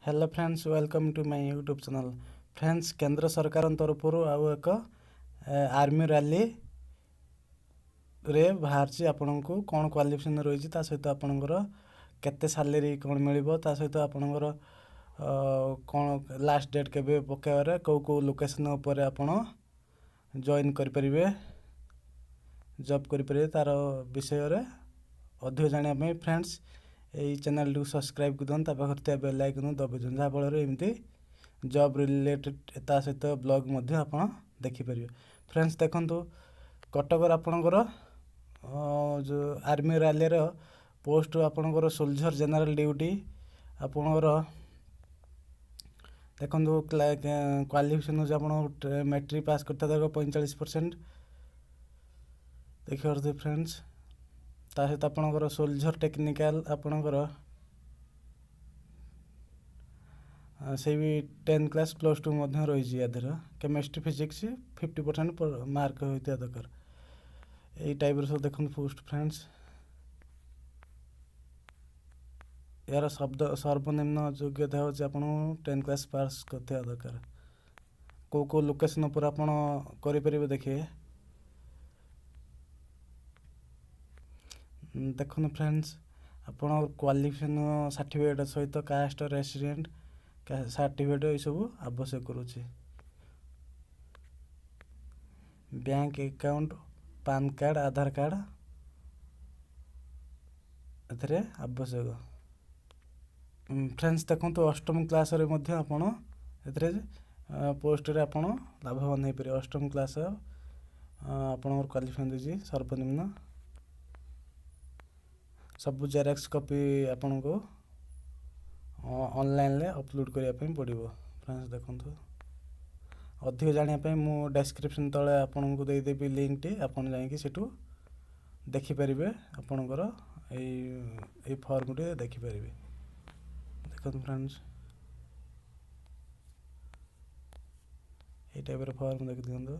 Hello friends, welcome to my YouTube channel. Friends, केंद्र सरकार तरफ आउ एक आर्मी रैली रे बाहर आपण को कौन क्वालिफिकेशन रही सहित आपणकर केते सैलरी कौन मिल सहित आपणकर कौन लास्ट डेट के पकेबार कौ लोकेशन उपर आपण जॉइन करें जॉब करें तार विषय रे अधिक जाना फ्रेंड्स यही चैनल को सब्सक्राइब कर दिखाँ पाखे बेल आइकन दबाई दिखाँ जहाँफल एमती जॉब रिलेटेड ता सहित ब्लॉग आप देखिपारे। फ्रेंड्स देखो कटक आपणकर जो आर्मी रैली पोस्ट आपणकर सोल्जर जनरल ड्यूटी आपणकर देखो क्वालिफिकेशन हो मैट्रिक पास करता 45% देखिए फ्रेंड्स ता सहित आपणकर सोल्जर टेक्निकल आपणकर से भी 10 क्लास +2 रही यादर केमिस्ट्री फिजिक्स 50% मार्क होता दरकार यही टाइप सब देखो पोस्ट। फ्रेंड्स यार शब्द सर्वनिम्न योग्यता हूँ आप 10 क्लास पास करते दरकार कौ लोकेशन पर आप देखिए देखो फ्रेंड्स आपण क्वालिफिकेशन सर्टिफिकेट सहित कास्ट रेसिडेंट सर्टिफिकेट ये सब आवश्यक करुच्ची बैंक अकाउंट पान कार्ड आधार कार्ड एथरे आवश्यक। फ्रेंड्स देखो तो अष्टम क्लास रे मध्य आपण एथरे पोस्ट रे आपण लाभवान हो पारे अष्टम क्लास आपण क्वालिफिकेशन देजी सर्वनिम्न सब जेरक्स कॉपी आपण को ऑनलाइन ले अपलोड करने पड़ो। फ्रेंड्स देखो अधिक जानापी मु डिस्क्रिप्शन तले आपण को देदेवी लिंक टी आपन जाइए सेठू देखिपारे आपणकर ये फॉर्म टे देखिपारे। देखो फ्रेंड्स ये टाइप फॉर्म देख दिखाँ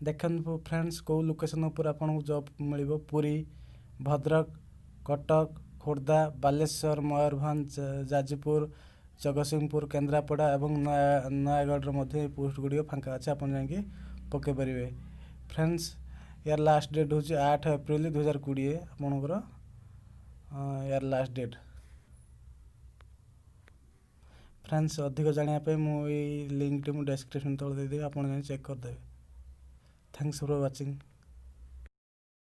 देखो फ्रेंड्स कौ लोकेशन उपर आपन जॉब मिल पुरी भद्रक कटक खोर्धा बालेश्वर मयूरभंज जाजपुर जगतसिंहपुर केन्द्रापड़ा और नयागढ़ मध्य पोस्ट गुड़िक फांका अच्छे आप जा पकई पारे। फ्रेंड्स यार लास्ट डेट हूँ 8 एप्रिल 2020 आपणकर यार लास्ट डेट। फ्रेंड्स अधिक जानापी मुझे लिंक टी डिस्क्रिप्शन तले देदेवी आप चेक करदे। Thanks for watching.